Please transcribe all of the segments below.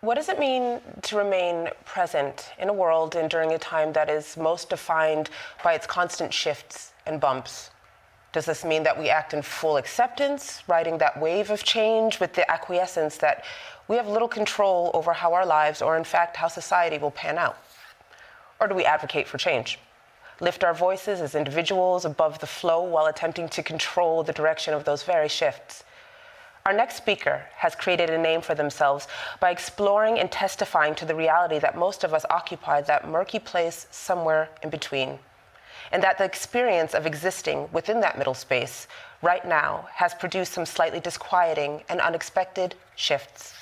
What does it mean to remain present in a world and during a time that is most defined by its constant shifts and bumps? Does this mean that we act in full acceptance, riding that wave of change with the acquiescence that we have little control over how our lives, or in fact, how society will pan out? Or do we advocate for change? Lift our voices as individuals above the flow while attempting to control the direction of those very shifts? Our next speaker has created a name for themselves by exploring and testifying to the reality that most of us occupy that murky place somewhere in between, and that the experience of existing within that middle space right now has produced some slightly disquieting and unexpected shifts.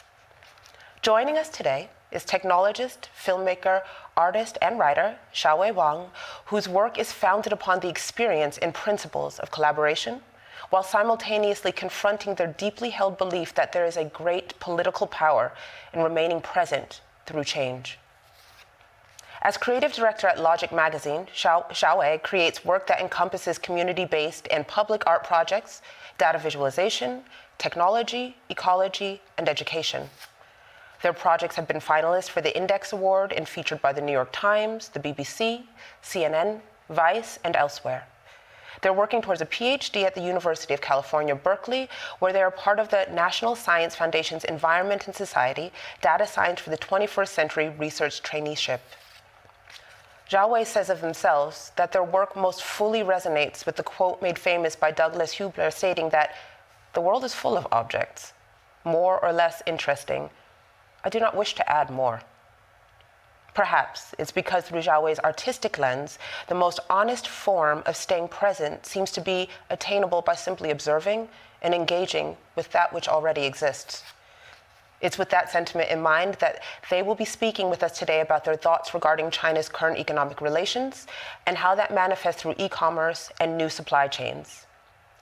Joining us today is technologist, filmmaker, artist, and writer Xiaowei Wang, whose work is founded upon the experience and principles of collaboration, while simultaneously confronting their deeply held belief that there is a great political power in remaining present through change. As creative director at Logic magazine, Xiaowei creates work that encompasses community-based and public art projects, data visualization, technology, ecology, and education. Their projects have been finalists for the Index Award and featured by the New York Times, the BBC, CNN, Vice, and elsewhere. They're working towards a PhD at the University of California Berkeley, where they are part of the National Science Foundation's Environment and Society Data Science for the 21st Century Research Traineeship. Xiaowei says of themselves that their work most fully resonates with the quote made famous by Douglas Hubler stating that the world is full of objects, more or less interesting. I do not wish to add more. Perhaps it's because through Xiaowei's artistic lens, the most honest form of staying present seems to be attainable by simply observing and engaging with that which already exists. It's with that sentiment in mind that they will be speaking with us today about their thoughts regarding China's current economic relations and how that manifests through e-commerce and new supply chains.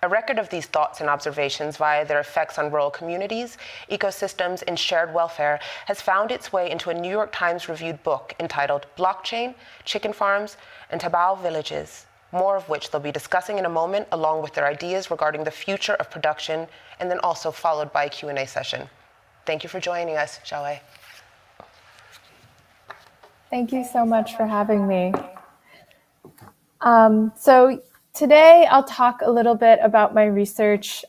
A record of these thoughts and observations via their effects on rural communities, ecosystems, and shared welfare has found its way into a New York Times reviewed book entitled Blockchain, Chicken Farms, and Taobao Villages, more of which they'll be discussing in a moment, along with their ideas regarding the future of production, and then also followed by a Q&A session. Thank you for joining us, Xiaowei. Thank you so much for having me. Today, I'll talk a little bit about my research,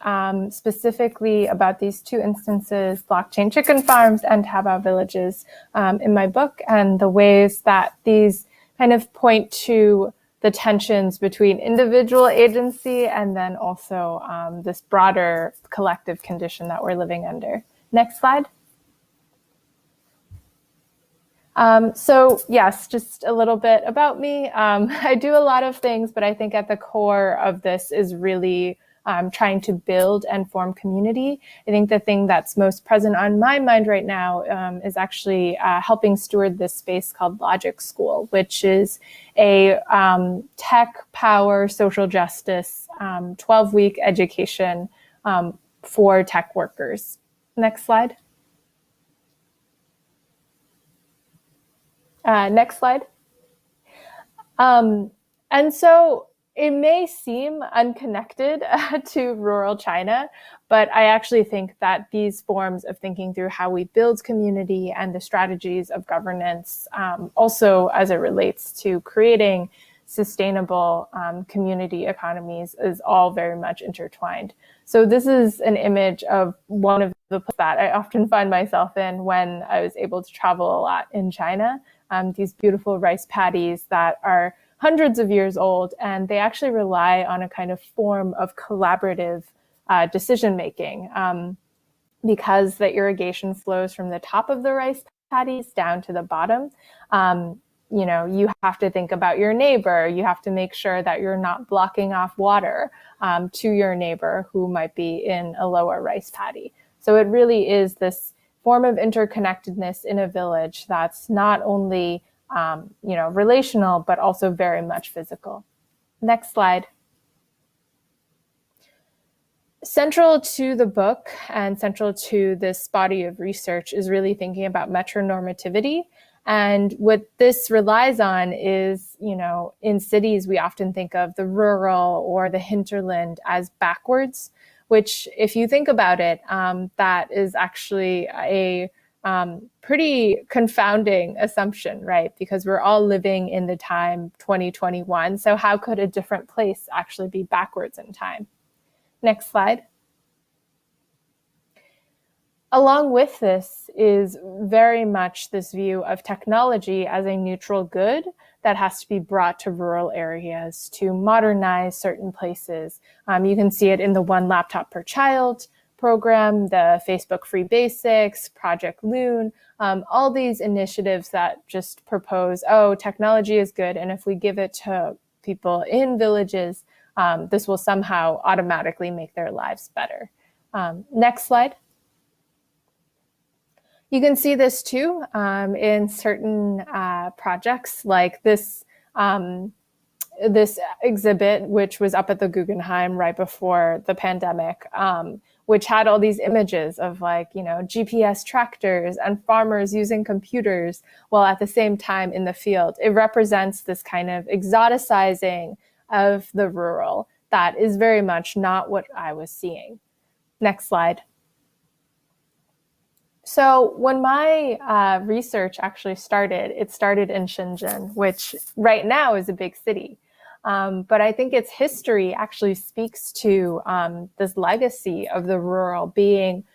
specifically about these two instances, blockchain chicken farms and Taobao villages, in my book, and the ways that these kind of point to the tensions between individual agency and then also this broader collective condition that we're living under. Next slide. Yes, just a little bit about me. I do a lot of things, but I think at the core of this is really trying to build and form community. I think the thing that's most present on my mind right now is actually helping steward this space called Logic School, which is a tech power social justice 12-week education for tech workers. Next slide. Next slide. And so it may seem unconnected to rural China, but I actually think that these forms of thinking through how we build community and the strategies of governance, also as it relates to creating sustainable community economies, is all very much intertwined. So this is an image of one of the places that I often find myself in when I was able to travel a lot in China. These beautiful rice paddies that are hundreds of years old, and they actually rely on a kind of form of collaborative decision-making because the irrigation flows from the top of the rice paddies down to the bottom. You have to think about your neighbor. You have to make sure that you're not blocking off water to your neighbor who might be in a lower rice paddy. So it really is this form of interconnectedness in a village that's not only relational, but also very much physical. Next slide. Central to the book and central to this body of research is really thinking about metronormativity. And what this relies on is, in cities, we often think of the rural or the hinterland as backwards, which if you think about it, that is actually a pretty confounding assumption, right? Because we're all living in the time 2021. So how could a different place actually be backwards in time? Next slide. Along with this is very much this view of technology as a neutral good that has to be brought to rural areas to modernize certain places. You can see it in the One Laptop Per Child program, the Facebook Free Basics, Project Loon, all these initiatives that just propose, oh, technology is good, and if we give it to people in villages, this will somehow automatically make their lives better. Next slide. You can see this too in certain projects like this this exhibit, which was up at the Guggenheim right before the pandemic, which had all these images of like, you know, GPS tractors and farmers using computers while at the same time in the field. It represents this kind of exoticizing of the rural that is very much not what I was seeing. Next slide. So when my research actually started, it started in Shenzhen, which right now is a big city. But I think its history actually speaks to this legacy of the rural being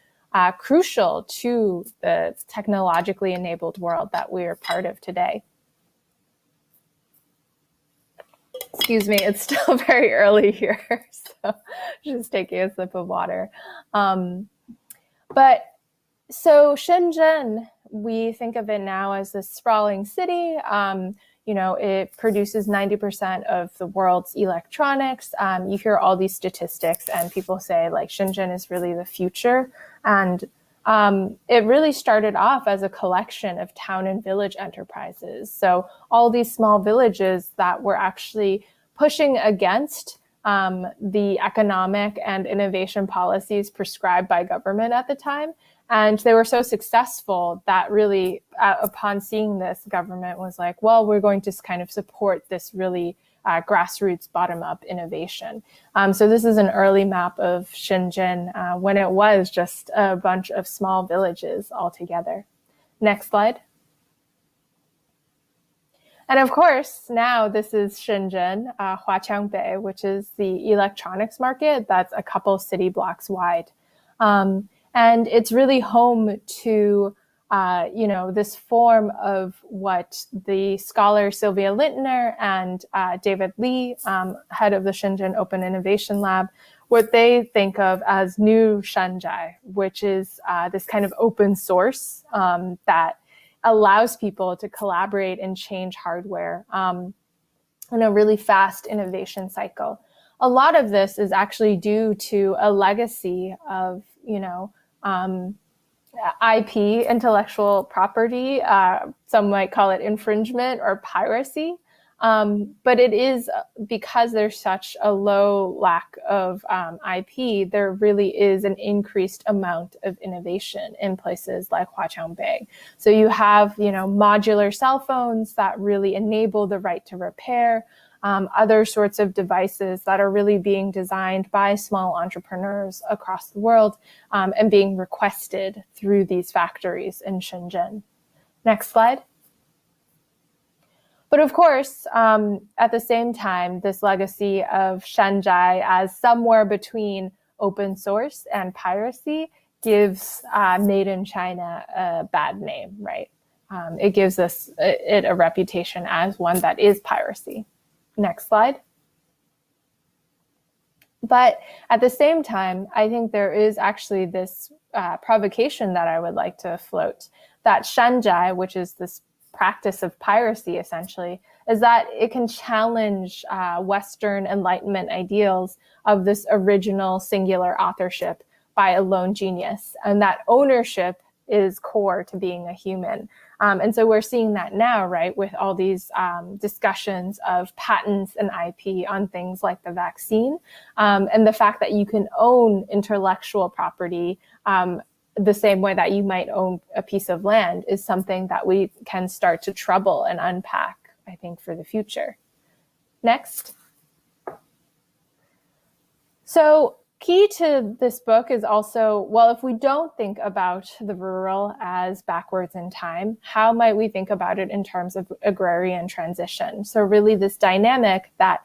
crucial to the technologically enabled world that we are part of today. Excuse me, it's still very early here, so just taking a sip of water. So Shenzhen, we think of it now as this sprawling city. You know, it produces 90% of the world's electronics. You hear all these statistics and people say like Shenzhen is really the future. And it really started off as a collection of town and village enterprises. So all these small villages that were actually pushing against the economic and innovation policies prescribed by government at the time. And they were so successful that really, upon seeing this, government was like, well, we're going to kind of support this really grassroots bottom-up innovation. So this is an early map of Shenzhen when it was just a bunch of small villages all together. Next slide. And of course, now this is Shenzhen, Huachang Bay, which is the electronics market that's a couple city blocks wide. And it's really home to, you know, this form of what the scholar Sylvia Lintner and David Lee, head of the Shenzhen Open Innovation Lab, what they think of as new Shanzhai, which is this kind of open source that allows people to collaborate and change hardware in a really fast innovation cycle. A lot of this is actually due to a legacy of, you know, IP, intellectual property. Some might call it infringement or piracy. But it is because there's such a low lack of IP, there really is an increased amount of innovation in places like Huachang Bay. So you have, you know, modular cell phones that really enable the right to repair, other sorts of devices that are really being designed by small entrepreneurs across the world and being requested through these factories in Shenzhen. Next slide. But of course, at the same time, this legacy of Shanzhai as somewhere between open source and piracy gives Made in China a bad name, right? It gives it a reputation as one that is piracy. Next slide. But at the same time, I think there is actually this provocation that I would like to float, that Shanzhai, which is this practice of piracy, essentially, is that it can challenge Western Enlightenment ideals of this original singular authorship by a lone genius, and that ownership is core to being a human. And so we're seeing that now, right, with all these discussions of patents and IP on things like the vaccine, and the fact that you can own intellectual property the same way that you might own a piece of land is something that we can start to trouble and unpack, I think, for the future. Next. So key to this book is also, well, if we don't think about the rural as backwards in time, how might we think about it in terms of agrarian transition? So really this dynamic that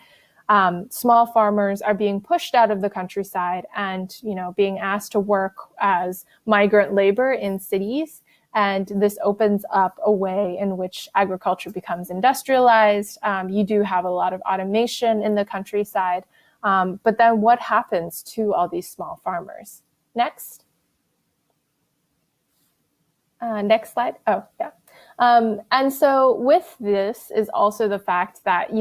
small farmers are being pushed out of the countryside and, being asked to work as migrant labor in cities. And this opens up a way in which agriculture becomes industrialized. You do have a lot of automation in the countryside. But then what happens to all these small farmers? Next. Next slide. Oh, yeah. And so with this is also the fact that,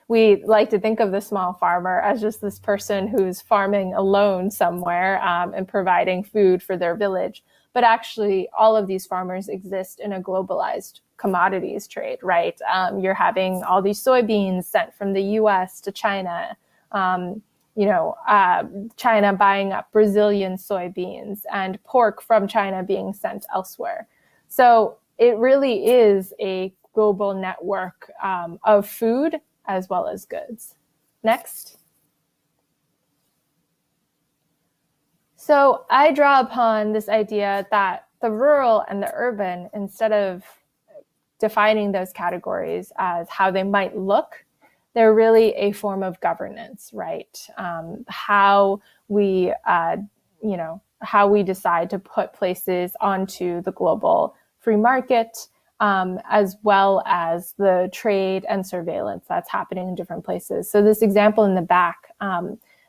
we like to think of the small farmer as just this person who's farming alone somewhere and providing food for their village. But actually, all of these farmers exist in a globalized commodities trade, right? You're having all these soybeans sent from the US to China, China buying up Brazilian soybeans and pork from China being sent elsewhere. So it really is a global network of food as well as goods. Next. So I draw upon this idea that the rural and the urban, instead of defining those categories as how they might look, they're really a form of governance, right? How we decide to put places onto the global free market, as well as the trade and surveillance that's happening in different places. So this example in the back,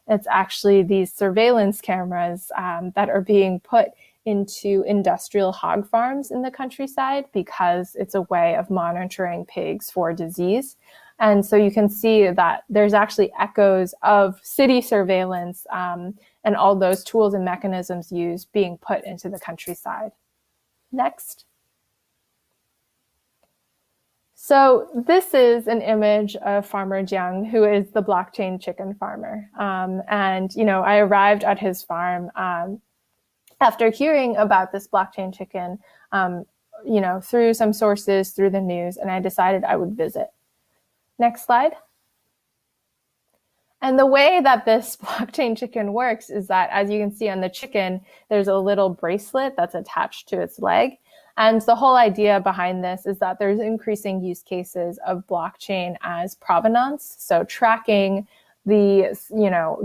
it's actually these surveillance cameras that are being put into industrial hog farms in the countryside because it's a way of monitoring pigs for disease. And so you can see that there's actually echoes of city surveillance and all those tools and mechanisms used being put into the countryside. Next. So this is an image of Farmer Jiang, who is the blockchain chicken farmer. I arrived at his farm after hearing about this blockchain chicken, through some sources, through the news, and I decided I would visit. Next slide. And the way that this blockchain chicken works is that, as you can see on the chicken, there's a little bracelet that's attached to its leg. And the whole idea behind this is that there's increasing use cases of blockchain as provenance, so tracking the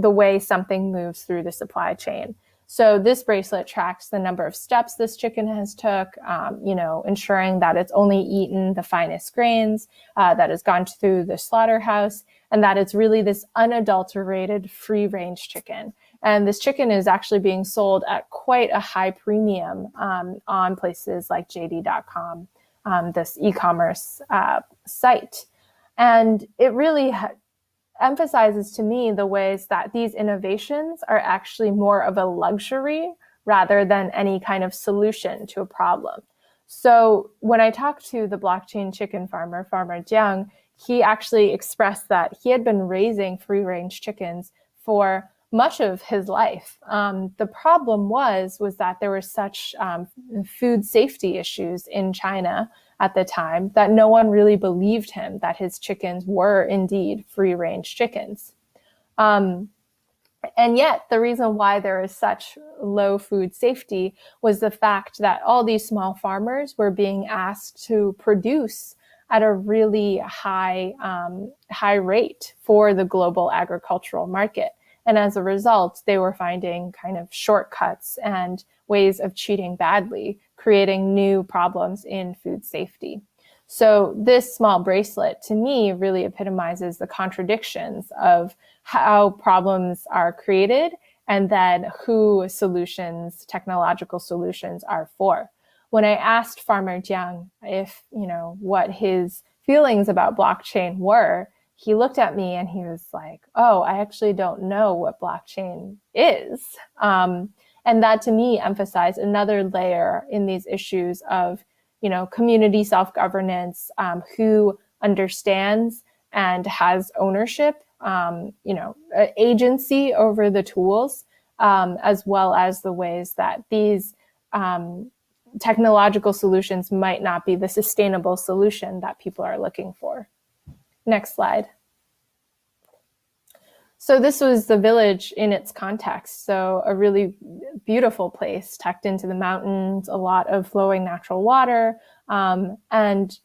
way something moves through the supply chain. So this bracelet tracks the number of steps this chicken has took, ensuring that it's only eaten the finest grains, that has gone through the slaughterhouse, and that it's really this unadulterated free-range chicken. And this chicken is actually being sold at quite a high premium on places like JD.com, this e-commerce site. And it really emphasizes to me the ways that these innovations are actually more of a luxury rather than any kind of solution to a problem. So when I talked to the blockchain chicken farmer, Farmer Jiang, he actually expressed that he had been raising free-range chickens for much of his life. The problem was that there were such food safety issues in China at the time that no one really believed him that his chickens were indeed free-range chickens. And yet the reason why there is such low food safety was the fact that all these small farmers were being asked to produce at a really high rate for the global agricultural market. And as a result, they were finding kind of shortcuts and ways of cheating badly, creating new problems in food safety. So this small bracelet, to me, really epitomizes the contradictions of how problems are created and then who technological solutions are for. When I asked Farmer Jiang if, what his feelings about blockchain were, he looked at me and he was like, oh, I actually don't know what blockchain is. And that to me emphasized another layer in these issues of, community self-governance, who understands and has ownership, agency over the tools, as well as the ways that these technological solutions might not be the sustainable solution that people are looking for. Next slide. So this was the village in its context. So a really beautiful place tucked into the mountains, a lot of flowing natural water. And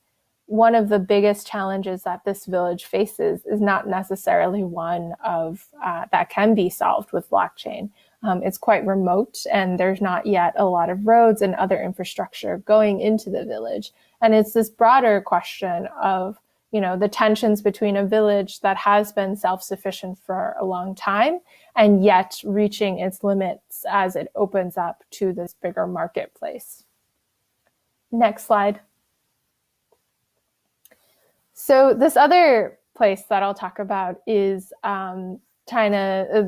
one of the biggest challenges that this village faces is not necessarily one of that can be solved with blockchain. It's quite remote, and there's not yet a lot of roads and other infrastructure going into the village. And it's this broader question of, the tensions between a village that has been self-sufficient for a long time and yet reaching its limits as it opens up to this bigger marketplace. Next slide. So this other place that I'll talk about is China,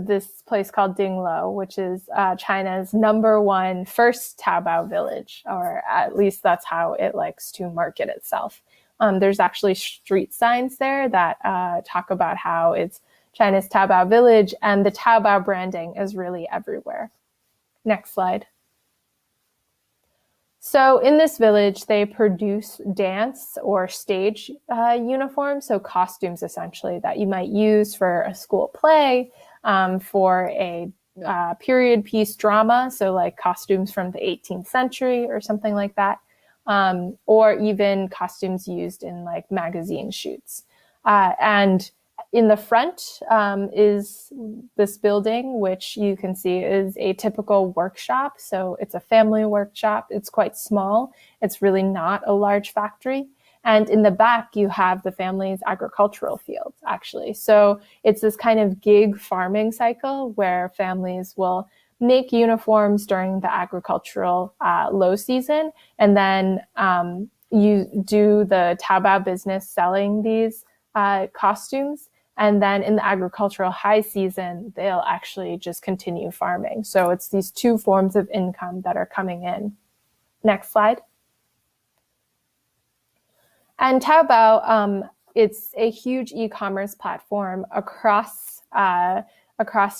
this place called Dinglo, which is China's #1 first Taobao village, or at least that's how it likes to market itself. There's actually street signs there that talk about how it's China's Taobao village, and the Taobao branding is really everywhere. Next slide. So in this village, they produce dance or stage uniforms, so costumes essentially that you might use for a school play, for a period piece drama, so like costumes from the 18th century or something like that, or even costumes used in like magazine shoots. And in the front is this building, which you can see is a typical workshop. So it's a family workshop. It's quite small. It's really not a large factory. And in the back, you have the family's agricultural fields, actually. So it's this kind of gig farming cycle where families will make uniforms during the agricultural low season. And then you do the Taobao business selling these costumes. And then in the agricultural high season, they'll actually just continue farming. So it's these two forms of income that are coming in. Next slide. And Taobao, it's a huge e-commerce platform across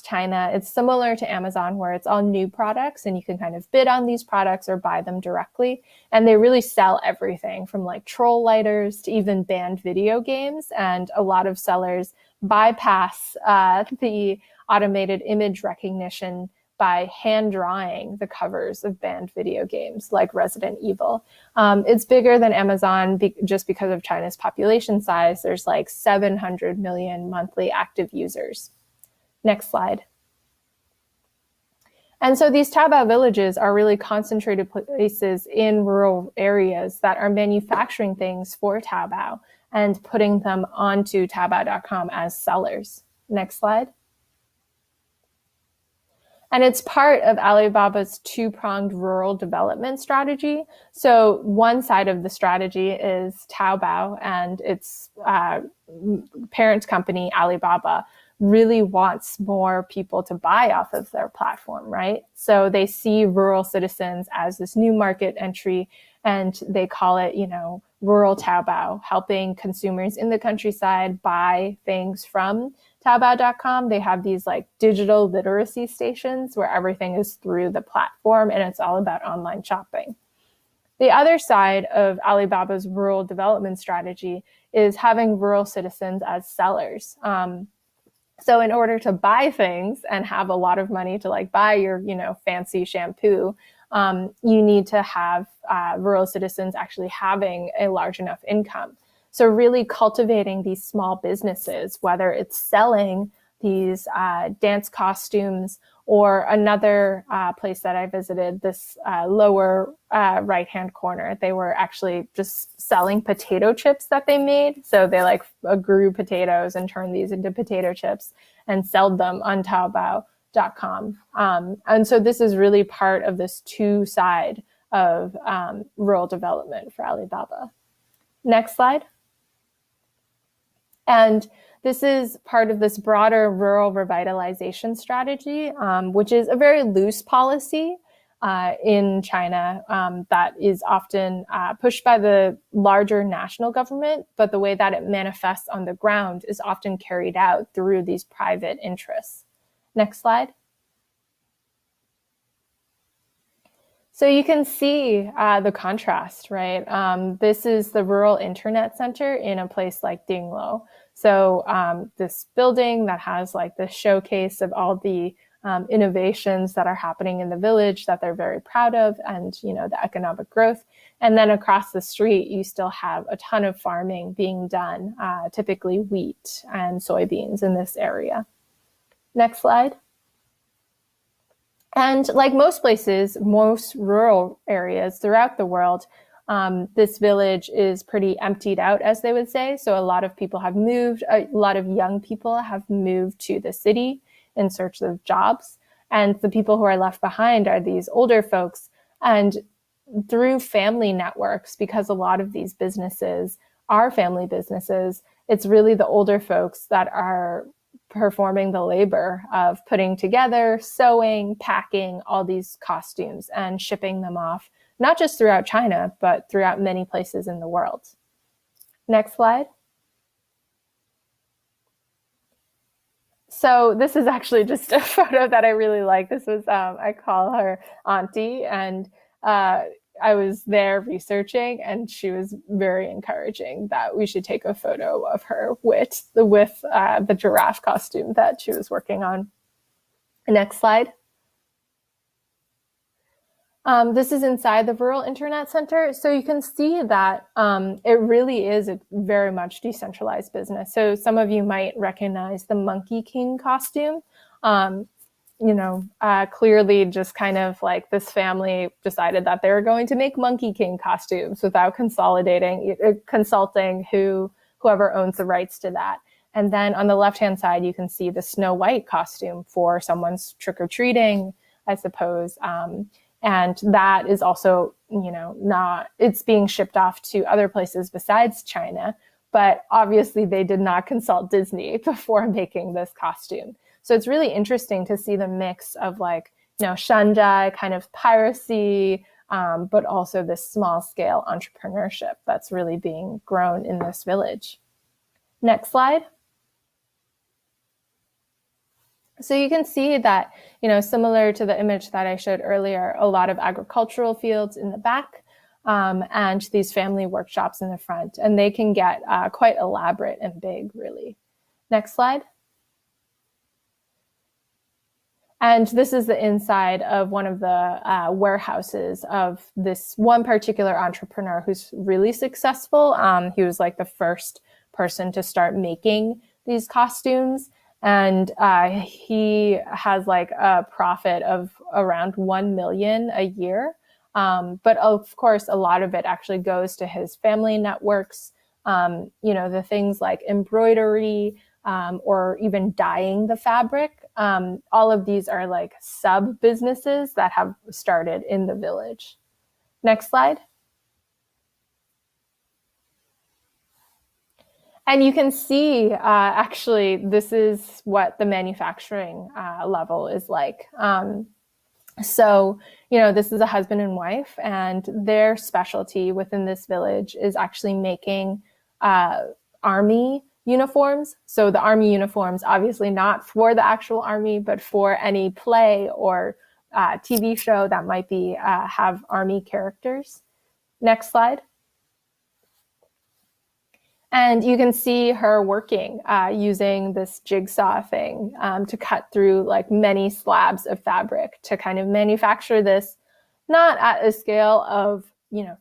China. It's similar to Amazon, where it's all new products and you can kind of bid on these products or buy them directly. And they really sell everything from like troll lighters to even banned video games. And a lot of sellers bypass the automated image recognition by hand drawing the covers of banned video games like Resident Evil. It's bigger than Amazon just because of China's population size. There's like 700 million monthly active users. Next slide. And so these Taobao villages are really concentrated places in rural areas that are manufacturing things for Taobao and putting them onto Taobao.com as sellers. Next slide. And it's part of Alibaba's two-pronged rural development strategy. So one side of the strategy is Taobao and its parent company, Alibaba, really wants more people to buy off of their platform, right? So they see rural citizens as this new market entry, and they call it, rural Taobao, helping consumers in the countryside buy things from Taobao.com. They have these like digital literacy stations where everything is through the platform and it's all about online shopping. The other side of Alibaba's rural development strategy is having rural citizens as sellers. So in order to buy things and have a lot of money to like buy your, fancy shampoo, you need to have rural citizens actually having a large enough income. So really cultivating these small businesses, whether it's selling these dance costumes, or another place that I visited, this lower right-hand corner, they were actually just selling potato chips that they made. So they grew potatoes and turned these into potato chips and sold them on Taobao.com. And so this is really part of this two-side of rural development for Alibaba. Next slide. And this is part of this broader rural revitalization strategy, which is a very loose policy in China that is often pushed by the larger national government, but the way that it manifests on the ground is often carried out through these private interests. Next slide. So you can see the contrast, right? This is the rural internet center in a place like Dinglo. So this building that has like the showcase of all the innovations that are happening in the village that they're very proud of, and the economic growth. And then across the street, you still have a ton of farming being done, typically wheat and soybeans in this area. Next slide. And like most places, most rural areas throughout the world, this village is pretty emptied out, as they would say. So a lot of people have moved, a lot of young people have moved to the city in search of jobs. And the people who are left behind are these older folks. And through family networks, because a lot of these businesses are family businesses, it's really the older folks that are performing the labor of putting together, sewing, packing all these costumes and shipping them off, not just throughout China, but throughout many places in the world. Next slide. So this is actually just a photo that I really like. This was, I call her Auntie, and I was there researching, and she was very encouraging that we should take a photo of her with the giraffe costume that she was working on. Next slide. This is inside the Rural Internet Center. So you can see that it really is a very much decentralized business. So some of you might recognize the Monkey King costume. Clearly just kind of like this family decided that they were going to make Monkey King costumes without consulting whoever owns the rights to that. And then on the left-hand side, you can see the Snow White costume for someone's trick-or-treating, I suppose. And that is also, it's being shipped off to other places besides China. But obviously they did not consult Disney before making this costume. So it's really interesting to see the mix of Shanzhai kind of piracy, but also this small scale entrepreneurship that's really being grown in this village. Next slide. So you can see that, similar to the image that I showed earlier, a lot of agricultural fields in the back, and these family workshops in the front, and they can get quite elaborate and big, really. Next slide. And this is the inside of one of the warehouses of this one particular entrepreneur who's really successful. He was like the first person to start making these costumes. And he has like a profit of around 1 million a year. But of course, a lot of it actually goes to his family networks. The things like embroidery, or even dyeing the fabric. All of these are like sub businesses that have started in the village. Next slide. And you can see, actually, this is what the manufacturing level is like. So, this is a husband and wife, and their specialty within this village is actually making army uniforms. So the army uniforms, obviously not for the actual army, but for any play or TV show that might be have army characters. Next slide. And you can see her working using this jigsaw thing to cut through like many slabs of fabric to kind of manufacture this, not at a scale of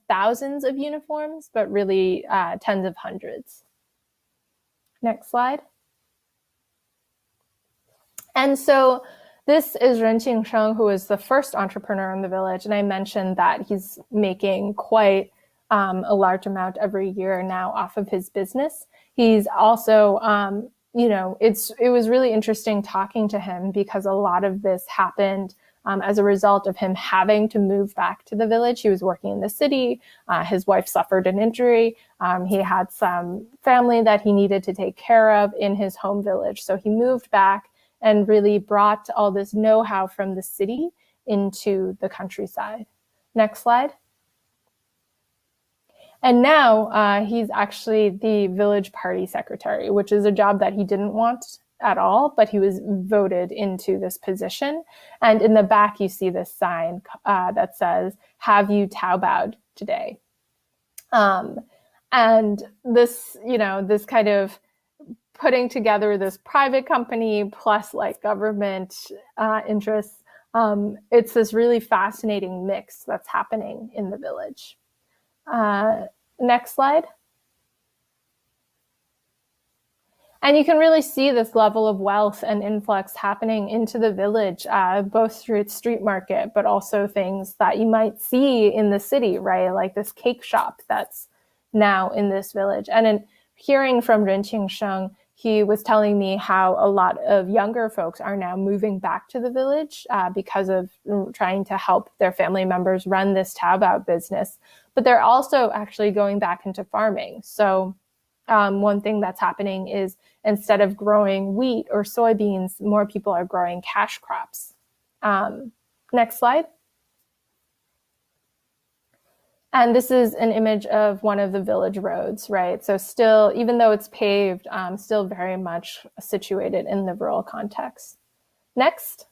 thousands of uniforms, but really tens of hundreds. Next slide. And so this is Ren Qingsheng, who is the first entrepreneur in the village. And I mentioned that he's making quite a large amount every year now off of his business. He's also, it was really interesting talking to him because a lot of this happened as a result of him having to move back to the village. He was working in the city. His wife suffered an injury. He had some family that he needed to take care of in his home village. So he moved back and really brought all this know-how from the city into the countryside. Next slide. And now he's actually the village party secretary, which is a job that he didn't want at all, but he was voted into this position. And in the back, you see this sign that says, "Have you Taobaoed today?" And this, this kind of putting together this private company plus like government interests, it's this really fascinating mix that's happening in the village. Next slide. And you can really see this level of wealth and influx happening into the village, both through its street market, but also things that you might see in the city, right? Like this cake shop that's now in this village. And in hearing from Ren Qingsheng, he was telling me how a lot of younger folks are now moving back to the village because of trying to help their family members run this Taobao business. But they're also actually going back into farming. So one thing that's happening is instead of growing wheat or soybeans, more people are growing cash crops. Next slide. And this is an image of one of the village roads, right? So still, even though it's paved, still very much situated in the rural context. Next.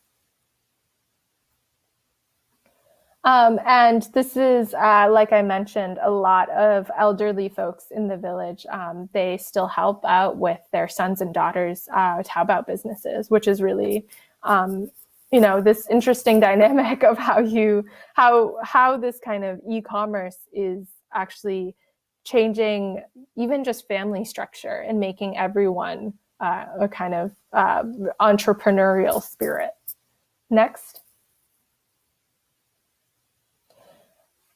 And this is, like I mentioned, a lot of elderly folks in the village. They still help out with their sons and daughters' Taobao businesses, which is really, this interesting dynamic of how this kind of e-commerce is actually changing even just family structure and making everyone a kind of entrepreneurial spirit. Next.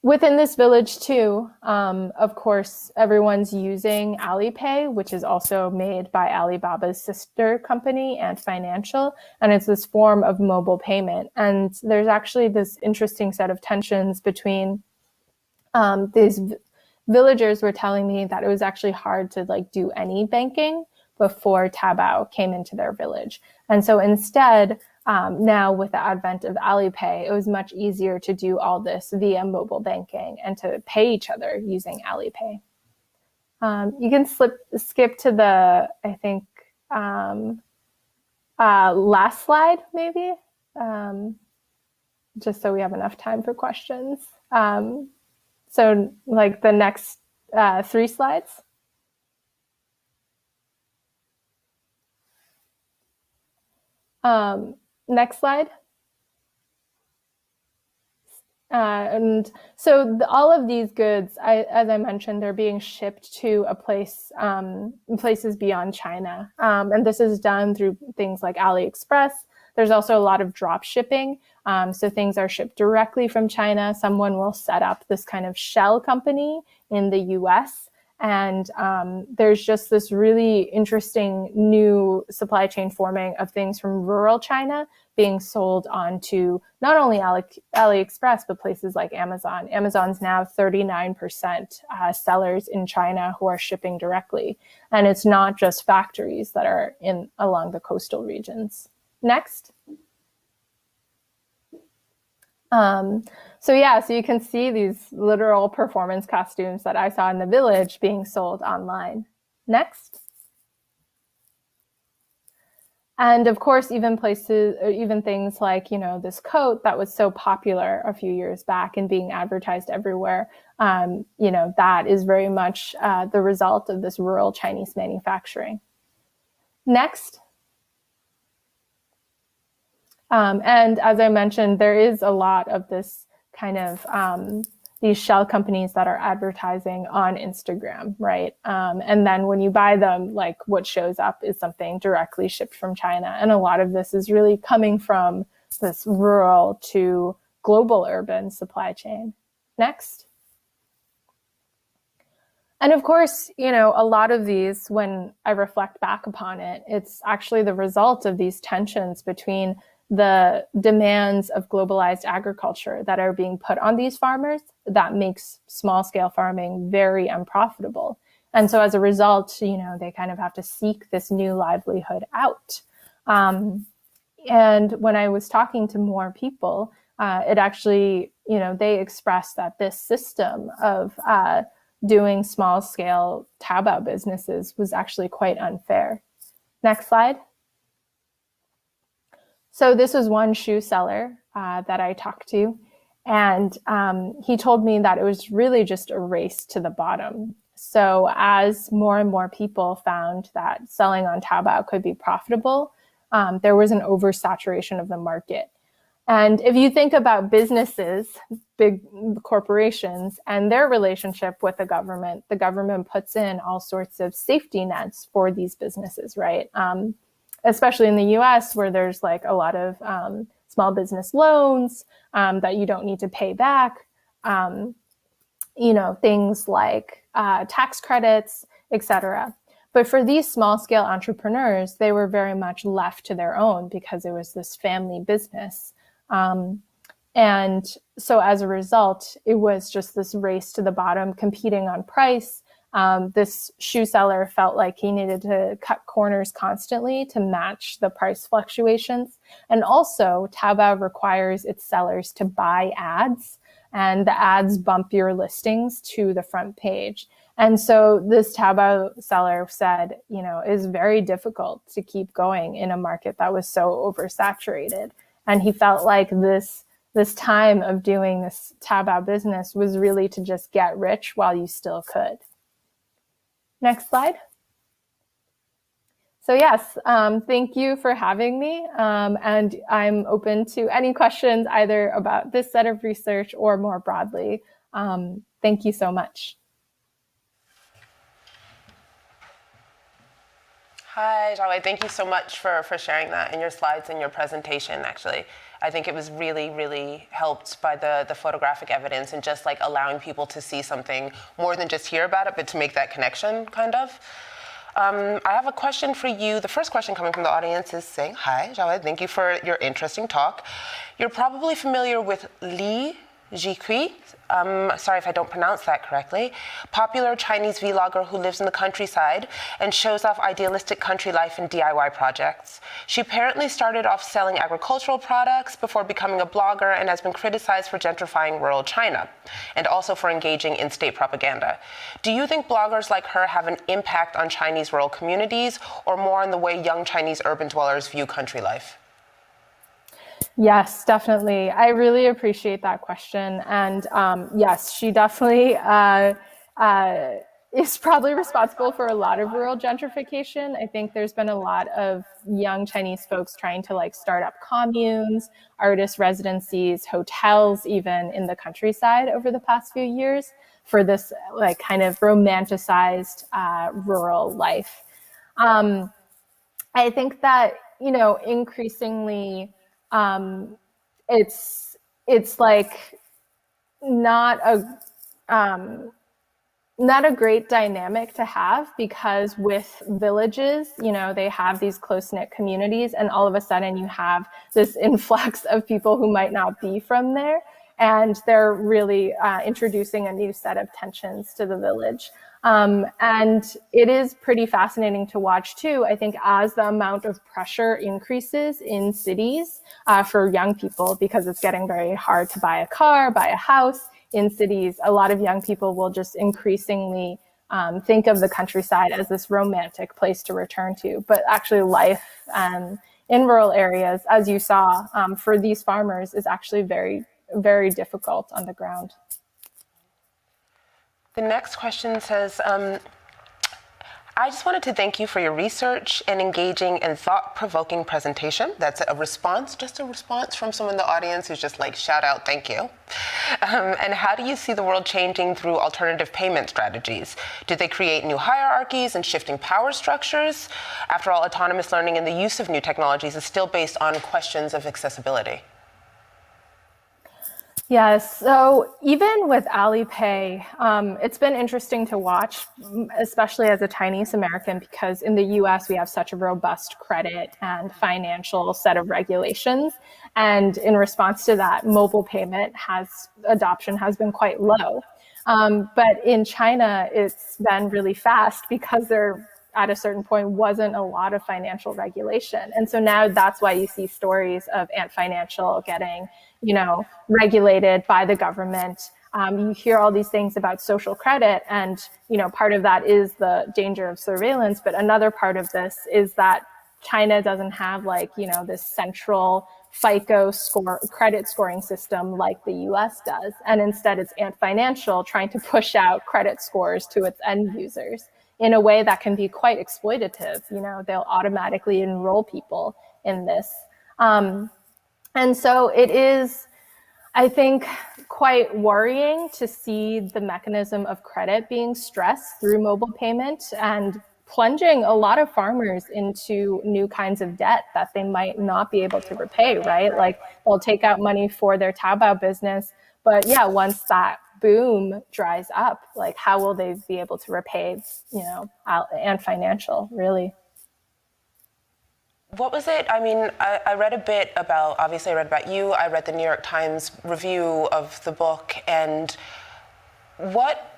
Within this village too, of course, everyone's using Alipay, which is also made by Alibaba's sister company, Ant Financial, and it's this form of mobile payment. And there's actually this interesting set of tensions between these villagers were telling me that it was actually hard to like do any banking before Taobao came into their village. And so instead, now with the advent of Alipay, it was much easier to do all this via mobile banking and to pay each other using Alipay. You can skip to the, I think, last slide, maybe, just so we have enough time for questions. So like the next 3 slides. Next slide. And so all of these goods, as I mentioned, they're being shipped to a place, places beyond China. And this is done through things like AliExpress. There's also a lot of drop shipping. So things are shipped directly from China. Someone will set up this kind of shell company in the US. And there's just this really interesting new supply chain forming of things from rural China being sold onto not only AliExpress, but places like Amazon. Amazon's now 39% sellers in China who are shipping directly. And it's not just factories that are along the coastal regions. Next. So you can see these literal performance costumes that I saw in the village being sold online. Next. And of course, even things like, this coat that was so popular a few years back and being advertised everywhere, that is very much the result of this rural Chinese manufacturing. Next. And as I mentioned, there is a lot of this kind of these shell companies that are advertising on Instagram, right? And then when you buy them, like what shows up is something directly shipped from China. And a lot of this is really coming from this rural to global urban supply chain. Next. And of course, a lot of these, when I reflect back upon it, it's actually the result of these tensions between the demands of globalized agriculture that are being put on these farmers that makes small-scale farming very unprofitable. And so as a result, they kind of have to seek this new livelihood out. And when I was talking to more people, it actually, they expressed that this system of doing small-scale Taobao businesses was actually quite unfair. Next slide. So this was one shoe seller that I talked to, and he told me that it was really just a race to the bottom. So as more and more people found that selling on Taobao could be profitable, there was an oversaturation of the market. And if you think about businesses, big corporations, and their relationship with the government puts in all sorts of safety nets for these businesses, right? Especially in the US, where there's like a lot of small business loans that you don't need to pay back, things like tax credits, etc. But for these small scale entrepreneurs, they were very much left to their own because it was this family business. And so as a result, it was just this race to the bottom, competing on price. This shoe seller felt like he needed to cut corners constantly to match the price fluctuations. And also, Taobao requires its sellers to buy ads, and the ads bump your listings to the front page. And so this Taobao seller said, it's very difficult to keep going in a market that was so oversaturated. And he felt like this time of doing this Taobao business was really to just get rich while you still could. Next slide. So yes, thank you for having me. And I'm open to any questions either about this set of research or more broadly. Thank you so much. Hi, Xiaowei. Thank you so much for sharing that in your slides and your presentation, actually. I think it was really, really helped by the photographic evidence and just like allowing people to see something more than just hear about it, but to make that connection, kind of. I have a question for you. The first question coming from the audience is saying, hi, Xiaowei, thank you for your interesting talk. You're probably familiar with Li Jikui, sorry if I don't pronounce that correctly, popular Chinese vlogger who lives in the countryside and shows off idealistic country life and DIY projects. She apparently started off selling agricultural products before becoming a blogger and has been criticized for gentrifying rural China and also for engaging in state propaganda. Do you think bloggers like her have an impact on Chinese rural communities or more on the way young Chinese urban dwellers view country life? Yes, definitely. I really appreciate that question. And yes, she definitely is probably responsible for a lot of rural gentrification. I think there's been a lot of young Chinese folks trying to like start up communes, artist residencies, hotels, even in the countryside over the past few years for this like kind of romanticized rural life. I think that, increasingly, it's like not a great dynamic to have, because with villages, they have these close-knit communities, and all of a sudden you have this influx of people who might not be from there, and they're really introducing a new set of tensions to the village. And it is pretty fascinating to watch too. I think as the amount of pressure increases in cities for young people, because it's getting very hard to buy a car, buy a house in cities, a lot of young people will just increasingly think of the countryside as this romantic place to return to. But actually life in rural areas, as you saw, for these farmers is actually very, very difficult on the ground. The next question says, I just wanted to thank you for your research and engaging and thought-provoking presentation. That's just a response from someone in the audience who's just like, shout out, thank you. And how do you see the world changing through alternative payment strategies? Do they create new hierarchies and shifting power structures? After all, autonomous learning and the use of new technologies is still based on questions of accessibility. Yes, so even with Alipay, it's been interesting to watch, especially as a Chinese American, because in the US we have such a robust credit and financial set of regulations. And in response to that, mobile payment adoption has been quite low. But in China, it's been really fast because there, at a certain point, wasn't a lot of financial regulation. And so now that's why you see stories of Ant Financial getting regulated by the government. You hear all these things about social credit, and part of that is the danger of surveillance, but another part of this is that China doesn't have like, this central FICO credit scoring system like the US does. And instead it's Ant Financial trying to push out credit scores to its end users in a way that can be quite exploitative. They'll automatically enroll people in this. And so it is, I think, quite worrying to see the mechanism of credit being stressed through mobile payment and plunging a lot of farmers into new kinds of debt that they might not be able to repay, right? Like they'll take out money for their Taobao business, but yeah, once that boom dries up, like how will they be able to repay, and financial, really? What was it? I mean, I read a bit about, obviously I read about you, I read the New York Times review of the book, and what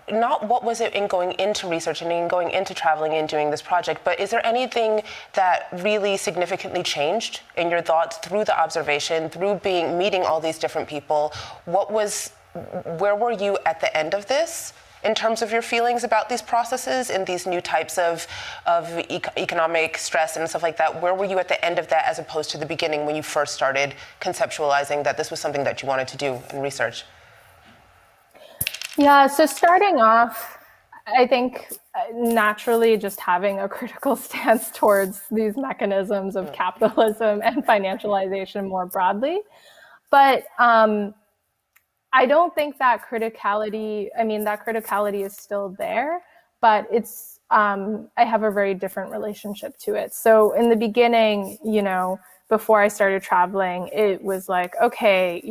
was it in going into research and in going into traveling and doing this project, but is there anything that really significantly changed in your thoughts through the observation, through meeting all these different people? Where were you at the end of this in terms of your feelings about these processes and these new types of economic stress and stuff like that? Where were you at the end of that as opposed to the beginning when you first started conceptualizing that this was something that you wanted to do in research? Yeah, so starting off, I think naturally just having a critical stance towards these mechanisms of capitalism and financialization more broadly. But I don't think that criticality is still there, but it's, I have a very different relationship to it. So in the beginning, before I started traveling, it was like, okay,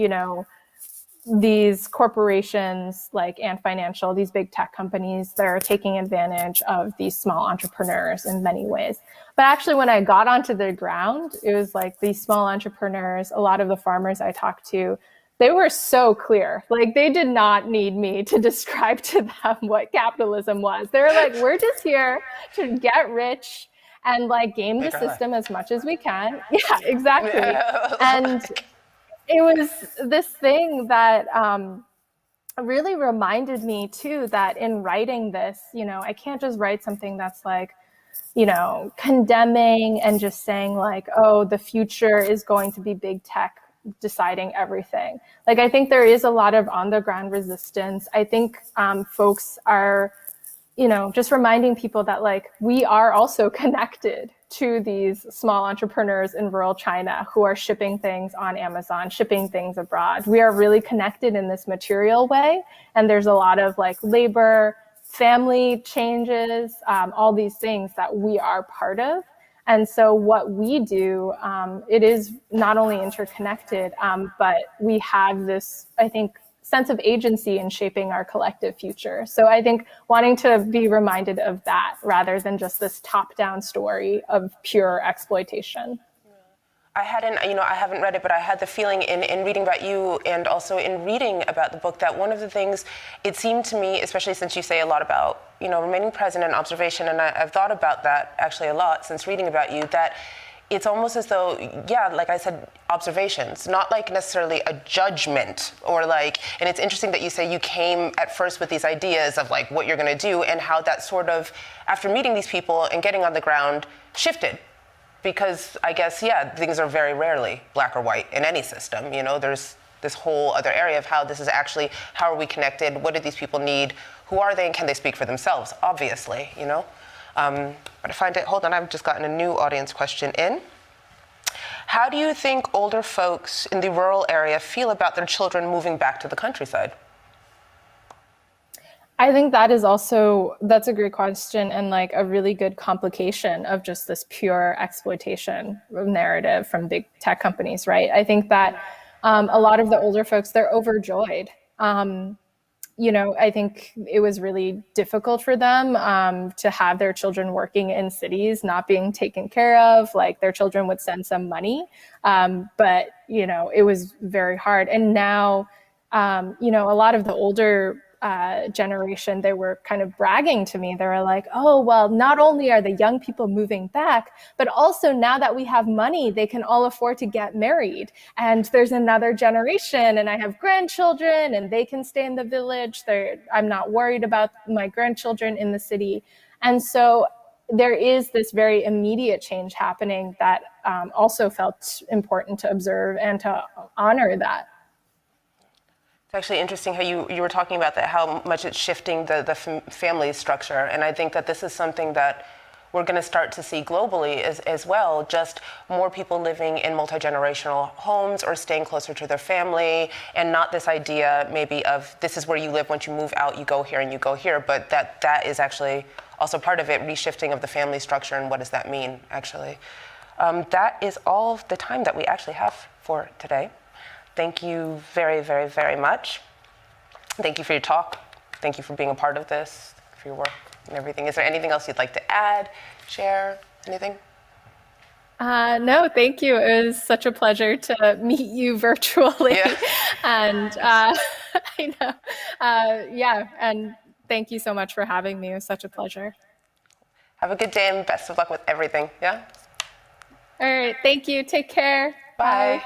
these corporations like Ant Financial, these big tech companies, they're taking advantage of these small entrepreneurs in many ways. But actually, when I got onto the ground, it was like these small entrepreneurs, a lot of the farmers I talked to, they were so clear. Like they did not need me to describe to them what capitalism was. They were like, we're just here to get rich and like game the system as much as we can. Yeah, exactly. And it was this thing that really reminded me too that in writing this, I can't just write something that's like, condemning and just saying like, oh, the future is going to be big tech deciding everything. Like, I think there is a lot of on the ground resistance. I think folks are, just reminding people that like we are also connected to these small entrepreneurs in rural China who are shipping things on Amazon, shipping things abroad. We are really connected in this material way. And there's a lot of like labor, family changes, all these things that we are part of. And so what we do, it is not only interconnected, but we have this, I think, sense of agency in shaping our collective future. So I think wanting to be reminded of that rather than just this top-down story of pure exploitation. I haven't read it, but I had the feeling in reading about you and also in reading about the book that one of the things it seemed to me, especially since you say a lot about, remaining present and observation, and I've thought about that actually a lot since reading about you, that it's almost as though, yeah, like I said, observations, not like necessarily a judgment or like, and it's interesting that you say you came at first with these ideas of like what you're going to do and how that sort of, after meeting these people and getting on the ground, shifted. Because I guess, yeah, things are very rarely black or white in any system. There's this whole other area of how this is actually, how are we connected? What do these people need? Who are they and can they speak for themselves? Obviously, But I find it, hold on, I've just gotten a new audience question in. How do you think older folks in the rural area feel about their children moving back to the countryside? I think that's a great question and like a really good complication of just this pure exploitation narrative from big tech companies, right? I think that a lot of the older folks, they're overjoyed. I think it was really difficult for them to have their children working in cities, not being taken care of. Like their children would send some money, but it was very hard. And now, a lot of the older generation, they were kind of bragging to me. They were like, oh, well, not only are the young people moving back, but also now that we have money, they can all afford to get married. And there's another generation and I have grandchildren and they can stay in the village. I'm not worried about my grandchildren in the city. And so there is this very immediate change happening that also felt important to observe and to honor that. It's actually interesting how you were talking about that, how much it's shifting the family structure. And I think that this is something that we're going to start to see globally as well, just more people living in multi-generational homes or staying closer to their family, and not this idea maybe of this is where you live, once you move out, you go here and you go here, but that is actually also part of it, reshifting of the family structure and what does that mean, actually. That is all of the time that we actually have for today. Thank you very, very, very much. Thank you for your talk. Thank you for being a part of this, for your work and everything. Is there anything else you'd like to add, share, anything? No, thank you. It was such a pleasure to meet you virtually. Yeah. And I know, yeah, and thank you so much for having me. It was such a pleasure. Have a good day and best of luck with everything, yeah? All right, thank you. Take care. Bye.